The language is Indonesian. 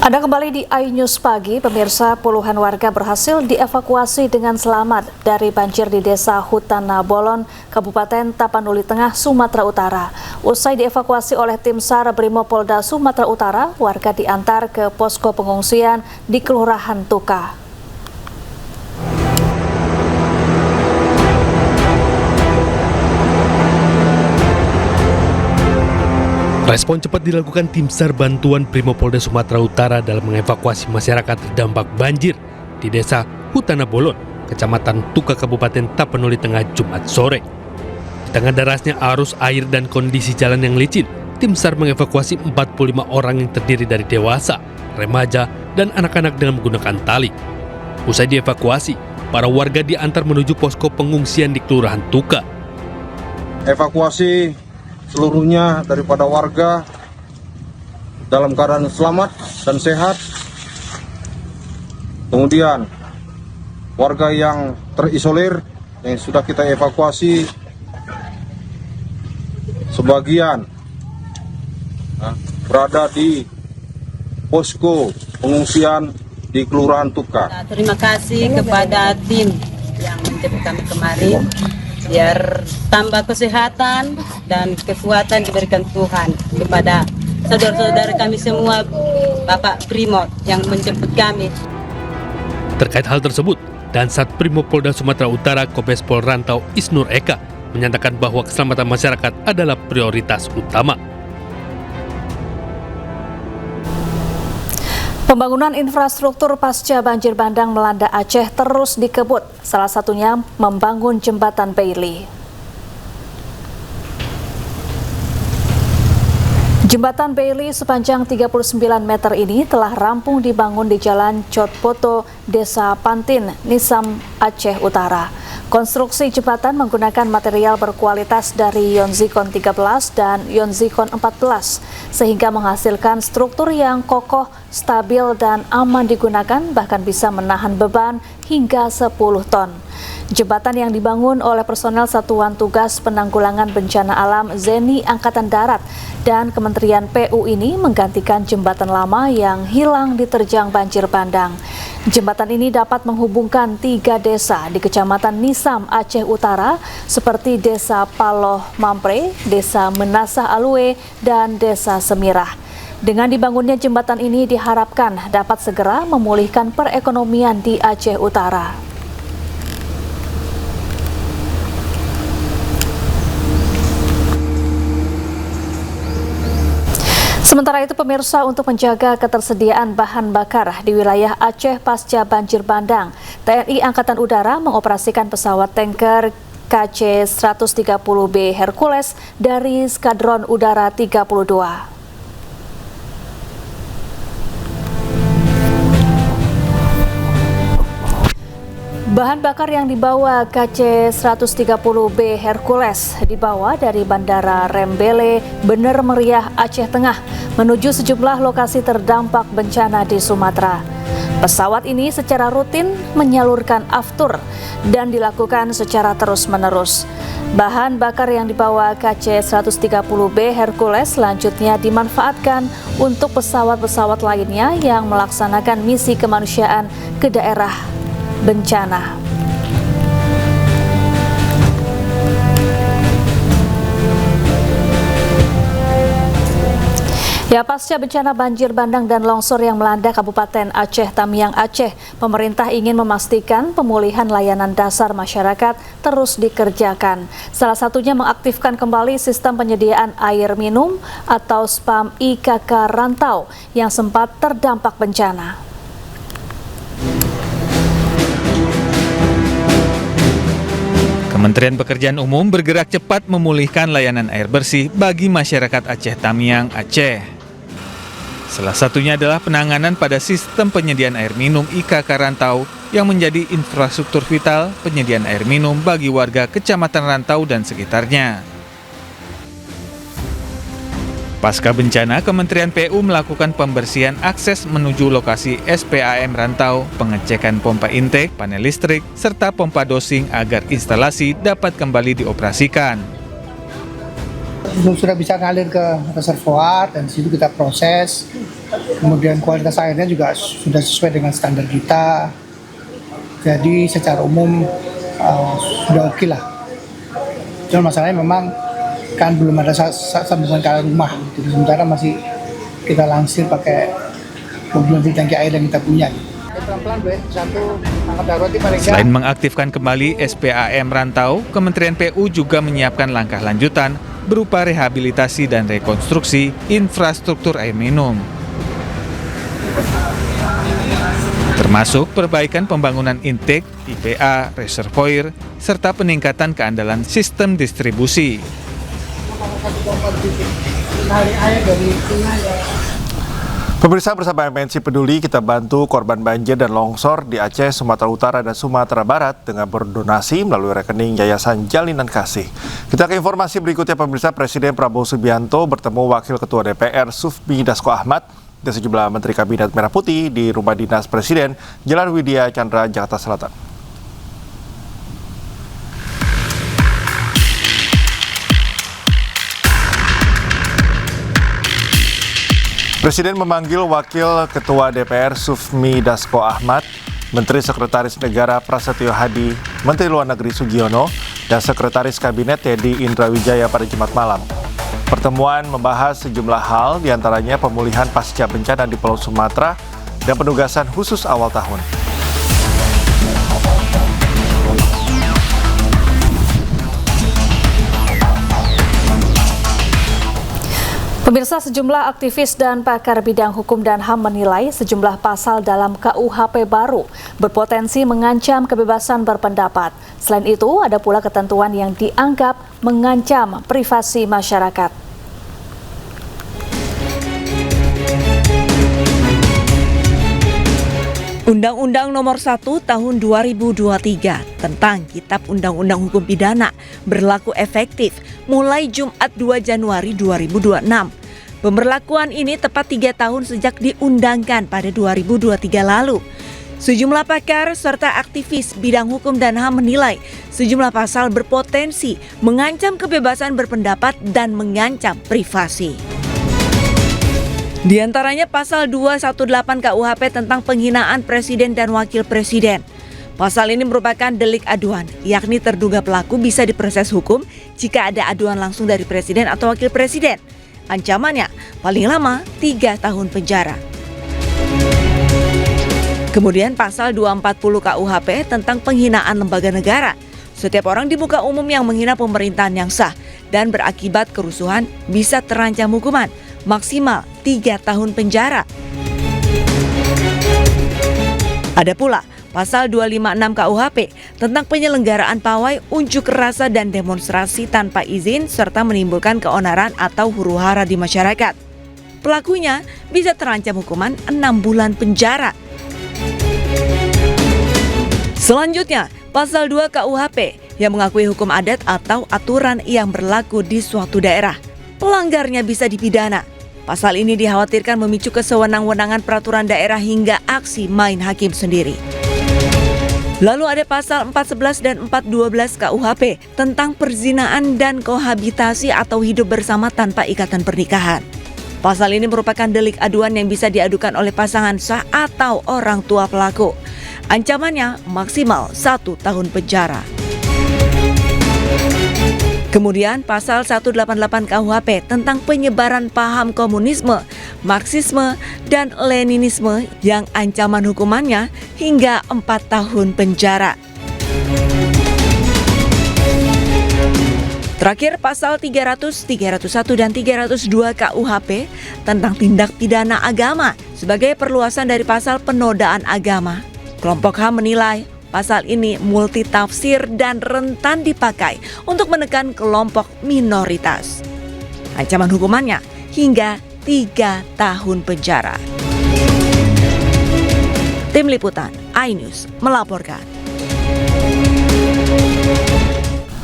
Anda kembali di iNews Pagi, pemirsa. Puluhan warga berhasil dievakuasi dengan selamat dari banjir di Desa Hutana Bolon, Kabupaten Tapanuli Tengah, Sumatera Utara. Usai dievakuasi oleh tim SAR Brimopolda Sumatera Utara, warga diantar ke posko pengungsian di Kelurahan Tuka. Respon cepat dilakukan tim SAR bantuan Brimopolda Sumatera Utara dalam mengevakuasi masyarakat terdampak banjir di Desa Hutana Bolon, Kecamatan Tuka, Kabupaten Tapanuli Tengah, Jumat sore. Di tengah derasnya arus air dan kondisi jalan yang licin, tim SAR mengevakuasi 45 orang yang terdiri dari dewasa, remaja, dan anak-anak dengan menggunakan tali. Usai dievakuasi, para warga diantar menuju posko pengungsian di Kelurahan Tuka. Evakuasi seluruhnya daripada warga dalam keadaan selamat dan sehat. Kemudian warga yang terisolir yang sudah kita evakuasi sebagian berada di posko pengungsian di Kelurahan Tuka. Terima kasih kepada tim yang menjemput kami kemarin, biar tambah kesehatan dan kekuatan diberikan Tuhan kepada saudara-saudara kami semua, Bapak Brimo yang menjemput kami. Terkait hal tersebut, Dansat Brimopolda Sumatera Utara Kombes Pol Rantau Isnur Eka menyatakan bahwa keselamatan masyarakat adalah prioritas utama. Pembangunan infrastruktur pasca banjir bandang melanda Aceh terus dikebut, salah satunya membangun jembatan Bailey. Jembatan Bailey sepanjang 39 meter ini telah rampung dibangun di Jalan Cotpoto, Desa Pantin, Nisam, Aceh Utara. Konstruksi jembatan menggunakan material berkualitas dari Yonzikon 13 dan Yonzikon 14, sehingga menghasilkan struktur yang kokoh, stabil, dan aman digunakan, bahkan bisa menahan beban hingga 10 ton. Jembatan yang dibangun oleh personel Satuan Tugas Penanggulangan Bencana Alam ZENI Angkatan Darat dan Kementerian PU ini menggantikan jembatan lama yang hilang diterjang banjir bandang. Jembatan ini dapat menghubungkan 3 desa di Kecamatan Nisam, Aceh Utara, seperti Desa Paloh Mampre, Desa Menasah Alue, dan Desa Semirah. Dengan dibangunnya jembatan ini diharapkan dapat segera memulihkan perekonomian di Aceh Utara. Sementara itu, pemirsa, untuk menjaga ketersediaan bahan bakar di wilayah Aceh pasca banjir bandang, TNI Angkatan Udara mengoperasikan pesawat tanker KC-130B Hercules dari Skadron Udara 32. Bahan bakar yang dibawa KC-130B Hercules dibawa dari Bandara Rembele, Bener Meriah, Aceh Tengah, menuju sejumlah lokasi terdampak bencana di Sumatera. Pesawat ini secara rutin menyalurkan aftur dan dilakukan secara terus-menerus. Bahan bakar yang dibawa KC-130B Hercules selanjutnya dimanfaatkan untuk pesawat-pesawat lainnya yang melaksanakan misi kemanusiaan ke daerah bencana. Ya, pasca bencana banjir bandang dan longsor yang melanda Kabupaten Aceh Tamiang, Aceh, pemerintah ingin memastikan pemulihan layanan dasar masyarakat terus dikerjakan. Salah satunya mengaktifkan kembali sistem penyediaan air minum atau SPAM IKK Rantau yang sempat terdampak bencana. Kementerian Pekerjaan Umum bergerak cepat memulihkan layanan air bersih bagi masyarakat Aceh Tamiang, Aceh. Salah satunya adalah penanganan pada sistem penyediaan air minum IKK Rantau yang menjadi infrastruktur vital penyediaan air minum bagi warga Kecamatan Rantau dan sekitarnya. Pasca bencana, Kementerian PU melakukan pembersihan akses menuju lokasi SPAM Rantau, pengecekan pompa intake, panel listrik, serta pompa dosing agar instalasi dapat kembali dioperasikan. Sudah bisa ngalir ke reservoir dan situ kita proses Kemudian kualitas airnya juga sudah sesuai dengan standar kita. Jadi secara umum sudah oke lah. Cuma masalahnya memang kan belum ada sambungan ke rumah. Jadi sementara masih kita langsir pakai mobil tangki air yang kita punya. Selain mengaktifkan kembali SPAM Rantau, Kementerian PU juga menyiapkan langkah lanjutan berupa rehabilitasi dan rekonstruksi infrastruktur air minum. Termasuk perbaikan pembangunan intake, IPA, reservoir, serta peningkatan keandalan sistem distribusi. Pemirsa, bersama MNC Peduli kita bantu korban banjir dan longsor di Aceh, Sumatera Utara, dan Sumatera Barat dengan berdonasi melalui rekening Yayasan Jalinan Kasih. Kita ke informasi berikutnya, pemirsa. Presiden Prabowo Subianto bertemu Wakil Ketua DPR Sufmi Dasko Ahmad dan sejumlah Menteri Kabinet Merah Putih di Rumah Dinas Presiden, Jalan Widya Chandra, Jakarta Selatan. Presiden memanggil Wakil Ketua DPR Sufmi Dasko Ahmad, Menteri Sekretaris Negara Prasetyo Hadi, Menteri Luar Negeri Sugiono, dan Sekretaris Kabinet Teddy Indrawijaya pada Jumat malam. Pertemuan membahas sejumlah hal, diantaranya pemulihan pasca bencana di Pulau Sumatera dan penugasan khusus awal tahun. Pemirsa, sejumlah aktivis dan pakar bidang hukum dan HAM menilai sejumlah pasal dalam KUHP baru berpotensi mengancam kebebasan berpendapat. Selain itu, ada pula ketentuan yang dianggap mengancam privasi masyarakat. Undang-Undang Nomor 1 Tahun 2023 tentang Kitab Undang-Undang Hukum Pidana berlaku efektif mulai Jumat 2 Januari 2026. Pemberlakuan ini tepat 3 tahun sejak diundangkan pada 2023 lalu. Sejumlah pakar serta aktivis bidang hukum dan HAM menilai sejumlah pasal berpotensi mengancam kebebasan berpendapat dan mengancam privasi. Di antaranya pasal 218 KUHP tentang penghinaan presiden dan wakil presiden. Pasal ini merupakan delik aduan, yakni terduga pelaku bisa diproses hukum jika ada aduan langsung dari presiden atau wakil presiden. Ancamannya paling lama 3 tahun penjara. Kemudian pasal 240 KUHP tentang penghinaan lembaga negara. Setiap orang di muka umum yang menghina pemerintahan yang sah dan berakibat kerusuhan bisa terancam hukuman maksimal 3 tahun penjara. Ada pula pasal 256 KUHP tentang penyelenggaraan pawai, unjuk rasa dan demonstrasi tanpa izin serta menimbulkan keonaran atau huru-hara di masyarakat. Pelakunya bisa terancam hukuman 6 bulan penjara. Selanjutnya, pasal 2 KUHP yang mengakui hukum adat atau aturan yang berlaku di suatu daerah. Pelanggarnya bisa dipidana. Pasal ini dikhawatirkan memicu kesewenang-wenangan peraturan daerah hingga aksi main hakim sendiri. Lalu ada pasal 411 dan 412 KUHP tentang perzinaan dan kohabitasi atau hidup bersama tanpa ikatan pernikahan. Pasal ini merupakan delik aduan yang bisa diadukan oleh pasangan sah atau orang tua pelaku. Ancamannya maksimal 1 tahun penjara. Kemudian pasal 188 KUHP tentang penyebaran paham komunisme, Marxisme, dan Leninisme yang ancaman hukumannya hingga 4 tahun penjara. Terakhir pasal 300, 301, dan 302 KUHP tentang tindak pidana agama sebagai perluasan dari pasal penodaan agama. Kelompok HAM menilai pasal ini multitafsir dan rentan dipakai untuk menekan kelompok minoritas. Ancaman hukumannya hingga 3 tahun penjara. Tim Liputan iNews melaporkan.